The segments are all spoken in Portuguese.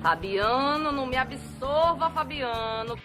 Fabiano, não me absorva, Fabiano.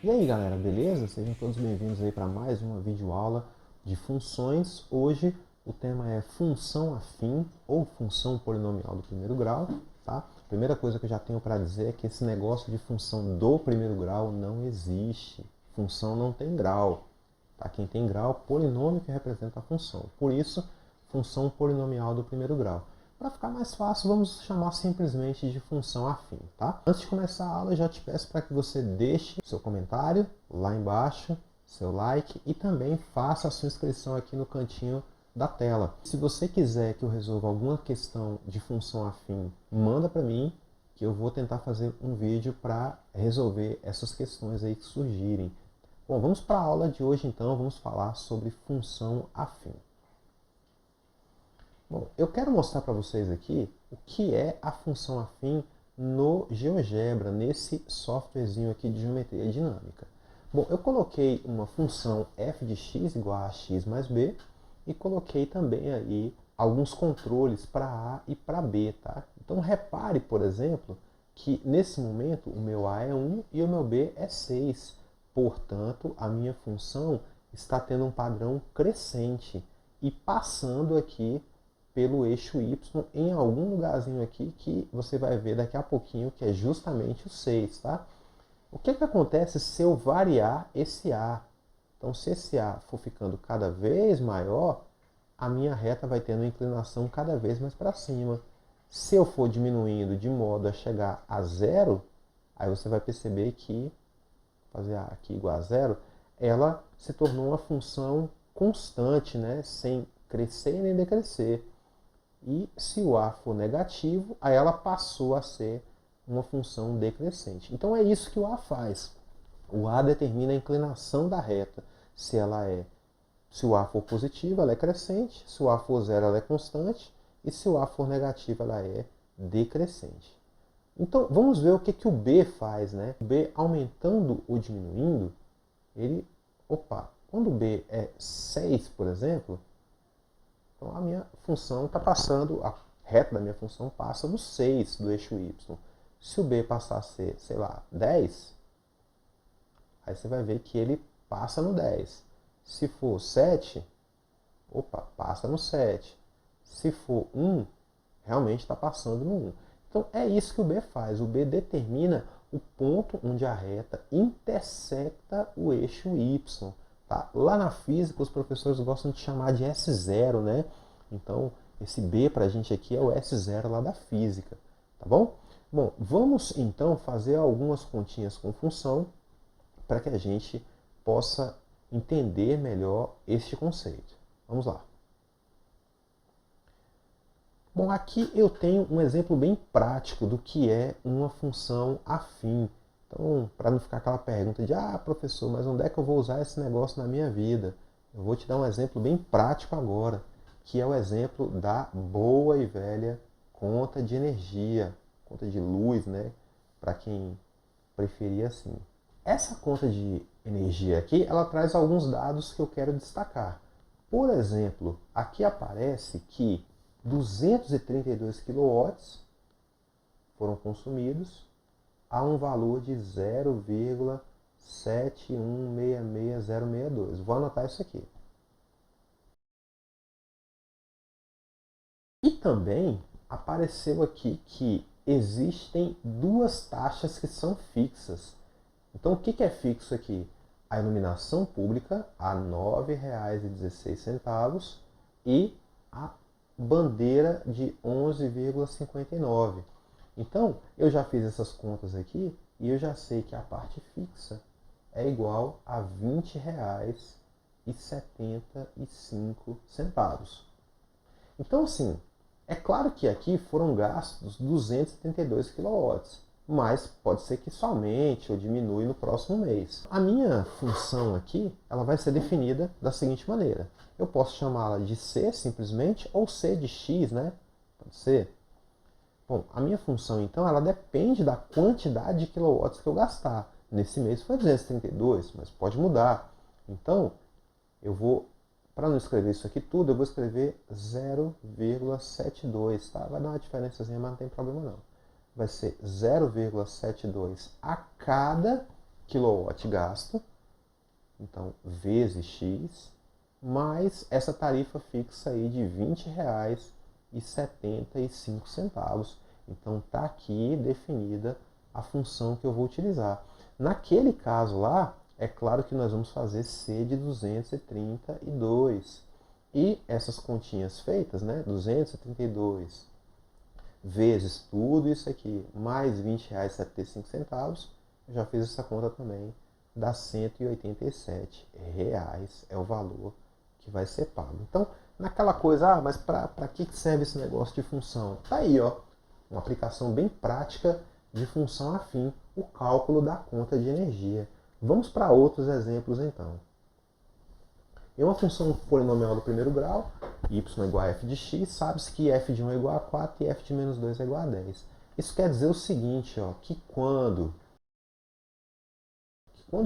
E aí galera, beleza? Sejam todos bem-vindos aí para mais uma videoaula de funções. Hoje o tema é função afim ou função polinomial do primeiro grau, tá? Primeira coisa que eu já tenho para dizer é que esse negócio de função do primeiro grau não existe. Função não tem grau, tá? Quem tem grau é o polinômio que representa a função. Por isso, função polinomial do primeiro grau. Para ficar mais fácil, vamos chamar simplesmente de função afim, tá? Antes de começar a aula, eu já te peço para que você deixe seu comentário lá embaixo, seu like e também faça a sua inscrição aqui no cantinho da tela. Se você quiser que eu resolva alguma questão de função afim, manda para mim que eu vou tentar fazer um vídeo para resolver essas questões aí que surgirem. Bom, vamos para a aula de hoje então, vamos falar sobre função afim. Bom, eu quero mostrar para vocês aqui o que é a função afim no GeoGebra, nesse softwarezinho aqui de geometria dinâmica. Bom, eu coloquei uma função f de x igual a x mais b e coloquei também aí alguns controles para a e para b, tá? Então repare, por exemplo, que nesse momento o meu a é 1 e o meu b é 6. Portanto, a minha função está tendo um padrão crescente e passando aqui pelo eixo y em algum lugarzinho aqui que você vai ver daqui a pouquinho, que é justamente o 6, tá? O que acontece se eu variar esse A? Então, se esse A for ficando cada vez maior, a minha reta vai tendo uma inclinação cada vez mais para cima. Se eu for diminuindo de modo a chegar a zero, aí você vai perceber que, fazer A aqui igual a zero, ela se tornou uma função constante, né? Sem crescer nem decrescer. E se o A for negativo, aí ela passou a ser uma função decrescente. Então é isso que o A faz. O A determina a inclinação da reta. Se o A for positivo, ela é crescente. Se o A for zero, ela é constante. E se o A for negativo, ela é decrescente. Então vamos ver o que o B faz, né? O B aumentando ou diminuindo, quando o B é 6, por exemplo, então a minha função está passando, a reta da minha função passa no 6 do eixo y. Se o b passar a ser, sei lá, 10, aí você vai ver que ele passa no 10. Se for 7, passa no 7. Se for 1, realmente está passando no 1. Então é isso que o b faz. O b determina o ponto onde a reta intersecta o eixo y. Tá? Lá na física, os professores gostam de chamar de S0, né? Então, esse B para a gente aqui é o S0 lá da física, tá bom? Bom, vamos então fazer algumas continhas com função para que a gente possa entender melhor este conceito. Vamos lá. Bom, aqui eu tenho um exemplo bem prático do que é uma função afim. Então, para não ficar aquela pergunta de professor, mas onde é que eu vou usar esse negócio na minha vida? Eu vou te dar um exemplo bem prático agora, que é o exemplo da boa e velha conta de energia, conta de luz, né? Para quem preferir assim. Essa conta de energia aqui, ela traz alguns dados que eu quero destacar. Por exemplo, aqui aparece que 232 kW foram consumidos a um valor de 0,7166062. Vou anotar isso aqui. E também apareceu aqui que existem duas taxas que são fixas. Então o que é fixo aqui? A iluminação pública a R$ 9,16 e a bandeira de 11,59. Então, eu já fiz essas contas aqui e eu já sei que a parte fixa é igual a R$ 20,75. Então, assim, é claro que aqui foram gastos 232 kW, mas pode ser que isso aumente ou diminui no próximo mês. A minha função aqui, ela vai ser definida da seguinte maneira. Eu posso chamá-la de C simplesmente, ou C de X, né? Pode ser. Bom, a minha função, então, ela depende da quantidade de quilowatts que eu gastar. Nesse mês foi 232, mas pode mudar. Então, eu vou Para não escrever isso aqui tudo, eu vou escrever 0,72, tá? Vai dar uma diferençazinha, mas não tem problema não. Vai ser 0,72 a cada quilowatt gasto, então vezes X, mais essa tarifa fixa aí de R$ 20,75. Então está aqui definida a função que eu vou utilizar. Naquele caso lá, é claro que nós vamos fazer C de 232. E essas continhas feitas, né? 232 vezes tudo isso aqui, mais R$ 20,75, eu já fiz essa conta também, dá R$ 187 é o valor que vai ser pago. Então, naquela coisa, mas para que serve esse negócio de função? Tá aí, ó, uma aplicação bem prática de função afim, o cálculo da conta de energia. Vamos para outros exemplos então. Em uma função polinomial do primeiro grau, y igual a f de x, sabe-se que f de 1 é igual a 4 e f de menos 2 é igual a 10. Isso quer dizer o seguinte, ó, que quando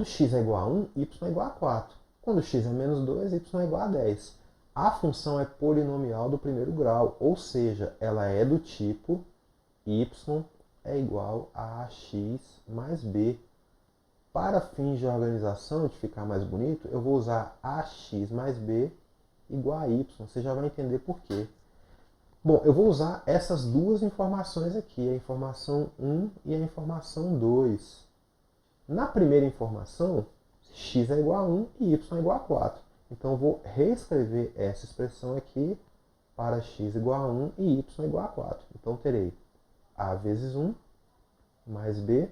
x é igual a 1, y é igual a 4. Quando x é menos 2, y é igual a 10. A função é polinomial do primeiro grau, ou seja, ela é do tipo y é igual a x mais b. Para fins de organização, de ficar mais bonito, eu vou usar ax mais b igual a y. Você já vai entender por quê. Bom, eu vou usar essas duas informações aqui, a informação 1 e a informação 2. Na primeira informação, x é igual a 1 e y é igual a 4. Então eu vou reescrever essa expressão aqui para x igual a 1 e y igual a 4. Então terei a vezes 1 mais b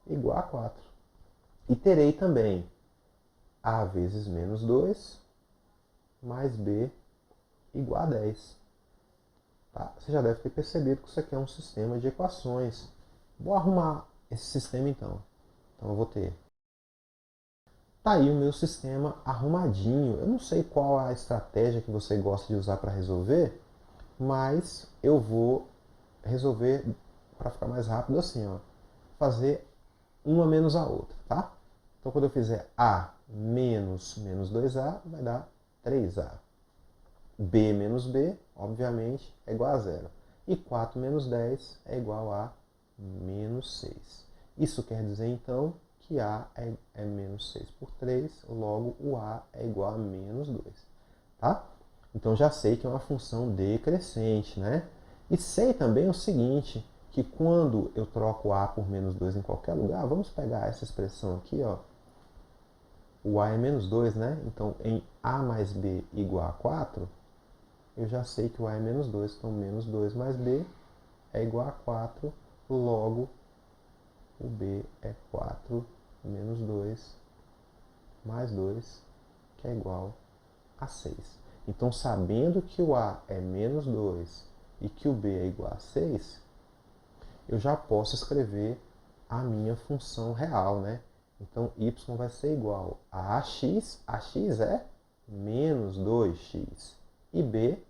igual a 4. E terei também a vezes menos 2 mais b igual a 10. Tá? Você já deve ter percebido que isso aqui é um sistema de equações. Vou arrumar esse sistema então. Então eu vou ter. Tá aí o meu sistema arrumadinho. Eu não sei qual a estratégia que você gosta de usar para resolver, mas eu vou resolver para ficar mais rápido assim, ó. Fazer uma menos a outra, tá? Então, quando eu fizer A menos 2A, vai dar 3A. B menos B, obviamente, é igual a 0. E 4 menos 10 é igual a menos 6. Isso quer dizer, então, que A é menos 6 por 3, logo o A é igual a menos 2. Tá? Então, já sei que é uma função decrescente, né? E sei também o seguinte, que quando eu troco A por menos 2 em qualquer lugar, vamos pegar essa expressão aqui, ó. O A é menos 2, né? Então, em A mais B igual a 4, eu já sei que o A é menos 2. Então, menos 2 mais B é igual a 4, logo o B é 4 menos 2 mais 2, que é igual a 6. Então, sabendo que o A é menos 2 e que o B é igual a 6, eu já posso escrever a minha função real, né? Então, y vai ser igual a ax é menos 2x, e b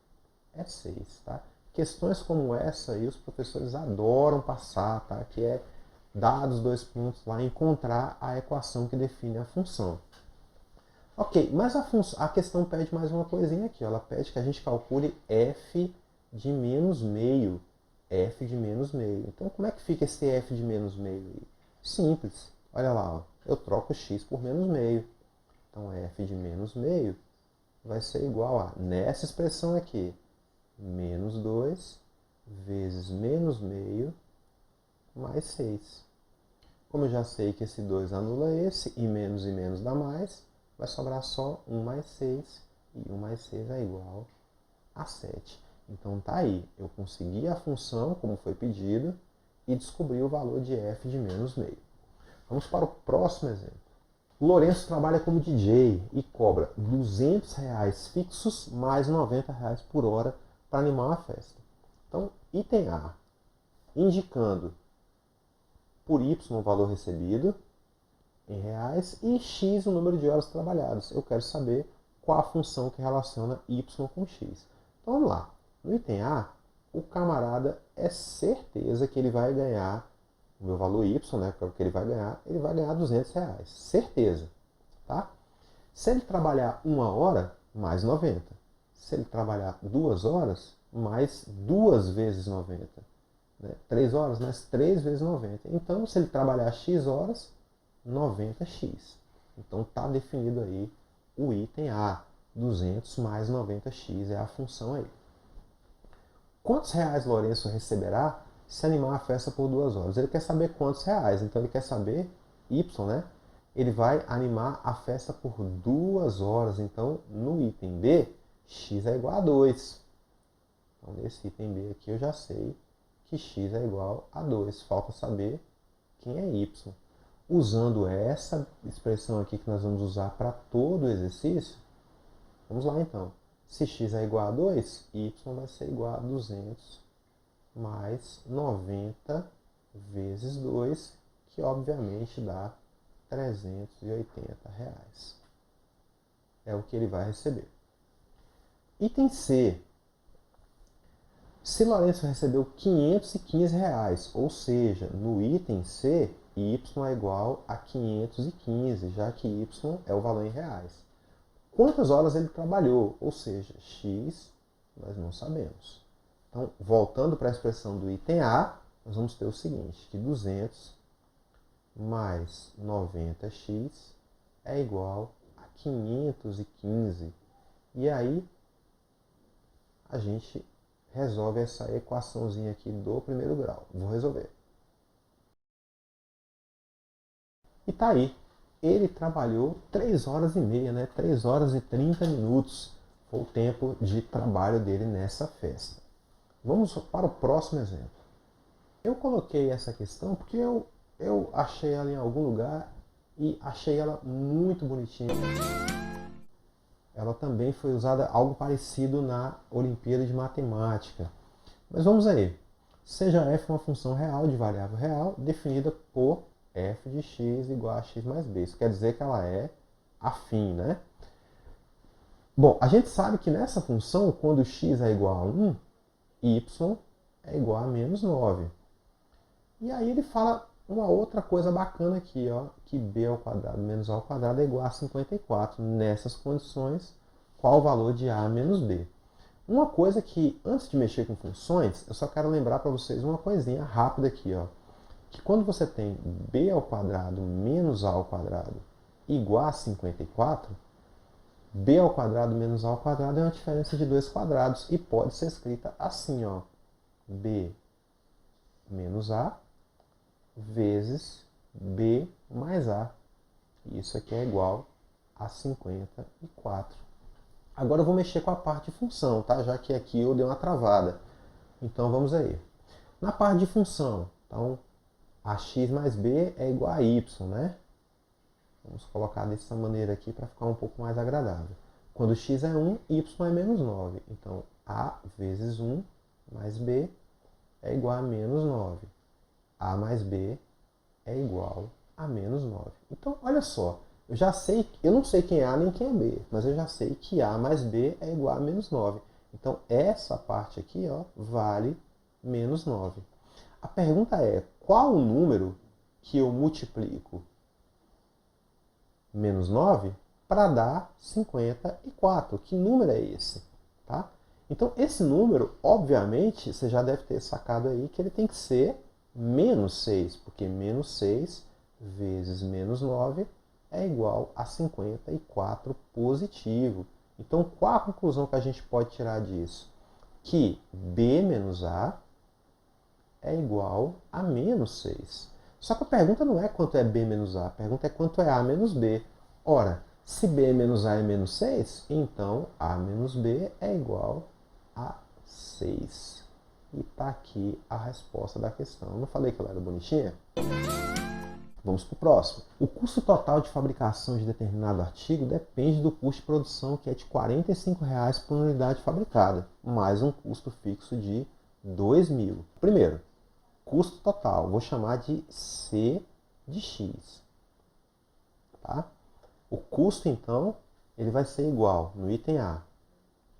é 6, tá? Questões como essa aí os professores adoram passar, tá? Que é, dados dois pontos lá, encontrar a equação que define a função. Ok, mas a questão pede mais uma coisinha aqui, ó. Ela pede que a gente calcule f de menos meio. F de menos meio. Então, como é que fica esse f de menos meio aí? Simples. Olha lá, ó. Eu troco x por menos meio. Então, f de menos meio vai ser igual a, nessa expressão aqui, menos 2 vezes menos meio mais 6. Como eu já sei que esse 2 anula esse, e menos dá mais, vai sobrar só 1 mais 6, e 1 mais 6 é igual a 7. Então tá aí, eu consegui a função como foi pedido e descobri o valor de f de menos meio. Vamos para o próximo exemplo. Lourenço trabalha como DJ e cobra R$ 200 fixos mais R$ 90 por hora para animar uma festa. Então, item A, indicando por y o valor recebido em reais e x o número de horas trabalhadas. Eu quero saber qual a função que relaciona y com x. Então vamos lá. No item A, o camarada é certeza que ele vai ganhar o meu valor y, né, que é o que ele vai ganhar R$ 200. Certeza. Tá? Se ele trabalhar 1 hora, mais 90. Se ele trabalhar 2 horas, mais 2 vezes 90. Né? 3 horas, mais 3 vezes 90. Então, se ele trabalhar X horas, 90x. Então, está definido aí o item A. 200 mais 90x é a função aí. Quantos reais Lourenço receberá se animar a festa por 2 horas? Ele quer saber quantos reais, então ele quer saber Y, né? Ele vai animar a festa por 2 horas. Então, no item B, x é igual a 2. Então, nesse item B aqui, eu já sei que x é igual a 2. Falta saber quem é Y. Usando essa expressão aqui que nós vamos usar para todo o exercício, vamos lá então. Se x é igual a 2, y vai ser igual a 200 mais 90 vezes 2, que obviamente dá R$380. É o que ele vai receber. Item C. Se Lourenço recebeu R$515, ou seja, no item C, y é igual a 515, já que y é o valor em reais. Quantas horas ele trabalhou? Ou seja, x nós não sabemos. Então, voltando para a expressão do item A, nós vamos ter o seguinte, que 200 mais 90x é igual a 515. E aí, a gente resolve essa equaçãozinha aqui do primeiro grau. Vou resolver. E tá aí. Ele trabalhou 3 horas e meia, né? 3 horas e 30 minutos foi o tempo de trabalho dele nessa festa. Vamos para o próximo exemplo. Eu coloquei essa questão porque eu achei ela em algum lugar e achei ela muito bonitinha. Ela também foi usada algo parecido na Olimpíada de Matemática. Mas vamos aí. Seja f uma função real de variável real definida por f de x igual a x mais b. Isso quer dizer que ela é afim, né? Bom, a gente sabe que nessa função, quando x é igual a 1, y é igual a menos 9. E aí ele fala uma outra coisa bacana aqui, ó, que b ao quadrado menos a ao quadrado é igual a 54. Nessas condições, qual o valor de a menos b? Uma coisa que, antes de mexer com funções, eu só quero lembrar para vocês uma coisinha rápida aqui, ó. Que quando você tem b ao quadrado menos a ao quadrado igual a 54, b ao quadrado menos a ao quadrado é uma diferença de 2 quadrados e pode ser escrita assim, ó, b menos a vezes b mais a. Isso aqui é igual a 54. Agora eu vou mexer com a parte de função, tá? Já que aqui eu dei uma travada. Então vamos aí. Na parte de função, então, a x mais b é igual a y, né? Vamos colocar dessa maneira aqui para ficar um pouco mais agradável. Quando x é 1, y é menos 9. Então, a vezes 1 mais b é igual a menos 9. A mais b é igual a menos 9. Então, olha só. Eu já sei, eu não sei quem é a nem quem é b, mas eu já sei que a mais b é igual a menos 9. Então, essa parte aqui, ó, vale menos 9. A pergunta é, qual o número que eu multiplico menos 9 para dar 54? Que número é esse? Tá? Então, esse número, obviamente, você já deve ter sacado aí que ele tem que ser menos 6, porque menos 6 vezes menos 9 é igual a 54 positivo. Então, qual a conclusão que a gente pode tirar disso? Que b menos a é igual a menos 6. Só que a pergunta não é quanto é b menos a pergunta é quanto é a menos b. Ora, se b menos a é menos 6, então a menos b é igual a 6. E está aqui a resposta da questão. Eu não falei que ela era bonitinha? Vamos para o próximo. O custo total de fabricação de determinado artigo depende do custo de produção, que é de R$ 45,00 por unidade fabricada, mais um custo fixo de R$2.000. Primeiro, custo total, vou chamar de C de X. Tá? O custo, então, ele vai ser igual, no item A,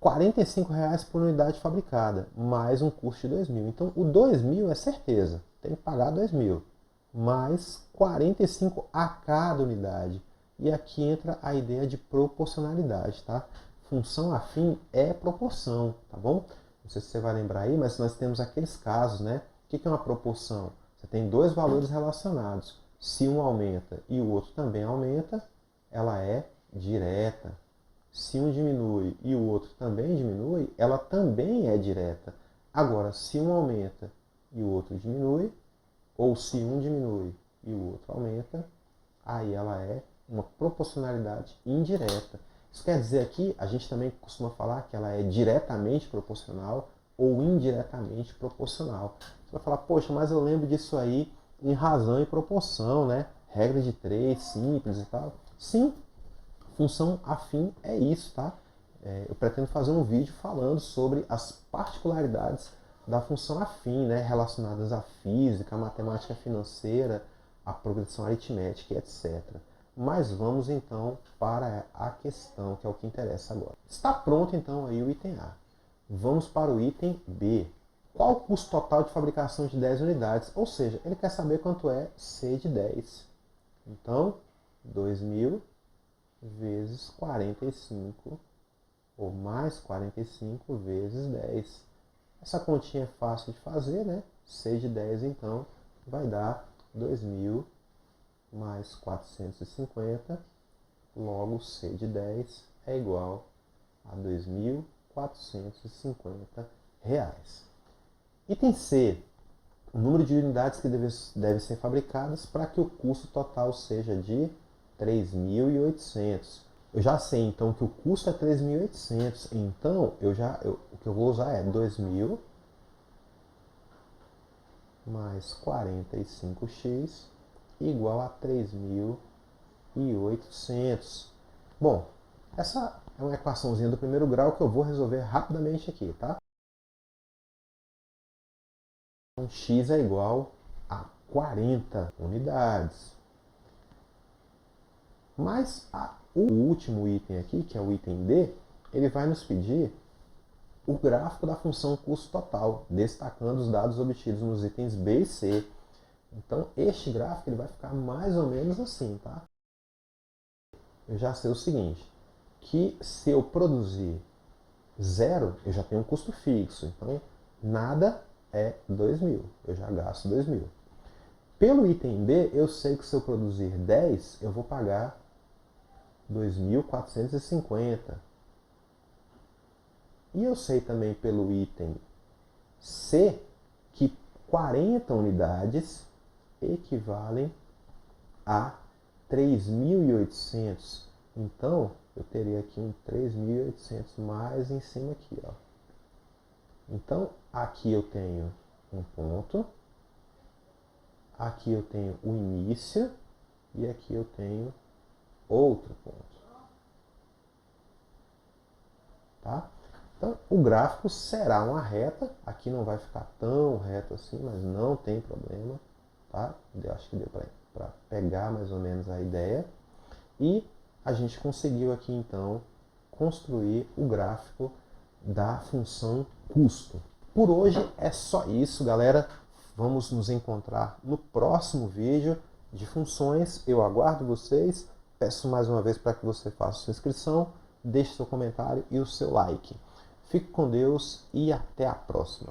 R$ 45,00 por unidade fabricada, mais um custo de R$2.000. Então, o R$2.000 é certeza, tem que pagar R$2.000, mais 45 a cada unidade. E aqui entra a ideia de proporcionalidade. Tá? função afim é proporção, tá bom? Não sei se você vai lembrar aí, mas nós temos aqueles casos, né? O que é uma proporção? Você tem dois valores relacionados. Se um aumenta e o outro também aumenta, ela é direta. Se um diminui e o outro também diminui, ela também é direta. Agora, se um aumenta e o outro diminui, ou se um diminui e o outro aumenta, aí ela é uma proporcionalidade indireta. Isso quer dizer aqui, a gente também costuma falar que ela é diretamente proporcional ou indiretamente proporcional. Você vai falar, poxa, mas eu lembro disso aí em razão e proporção, né? Regra de 3, simples e tal. Sim, função afim é isso, tá? Eu pretendo fazer um vídeo falando sobre as particularidades da função afim, né? Relacionadas à física, à matemática financeira, à progressão aritmética, etc. Mas vamos então para a questão, que é o que interessa agora. Está pronto então aí o item A. Vamos para o item B. Qual o custo total de fabricação de 10 unidades? Ou seja, ele quer saber quanto é C de 10. Então, 2.000 vezes 45, ou mais 45 vezes 10. Essa continha é fácil de fazer, né? C de 10, então, vai dar 2.000 mais 450, logo C de 10 é igual a R$ 2.450. Item C. O número de unidades que devem ser fabricadas para que o custo total seja de 3.800. Eu já sei então que o custo é 3.800, então o que eu vou usar é 2.000 mais 45x igual a 3.800. Bom, essa é uma equaçãozinha do primeiro grau que eu vou resolver rapidamente aqui, tá? Então, x é igual a 40 unidades. Mas o último item aqui, que é o item D, ele vai nos pedir o gráfico da função custo total, destacando os dados obtidos nos itens B e C. Então, este gráfico ele vai ficar mais ou menos assim, tá? Eu já sei o seguinte, que se eu produzir 0, eu já tenho um custo fixo. Então, nada é 2.000, eu já gasto 2.000. Pelo item B, eu sei que se eu produzir 10, eu vou pagar 2.450. E eu sei também pelo item C que 40 unidades equivalem a 3.800. Então, eu teria aqui um 3.800 mais em cima aqui, ó. Então, aqui eu tenho um ponto, aqui eu tenho o início e aqui eu tenho outro ponto. Tá? Então, o gráfico será uma reta. Aqui não vai ficar tão reto assim, mas não tem problema. Tá? Eu acho que deu para pegar mais ou menos a ideia. E a gente conseguiu aqui, então, construir o gráfico da função custo. Por hoje é só isso, galera. Vamos nos encontrar no próximo vídeo de funções. Eu aguardo vocês. Peço mais uma vez para que você faça sua inscrição, deixe seu comentário e o seu like. Fique com Deus e até a próxima.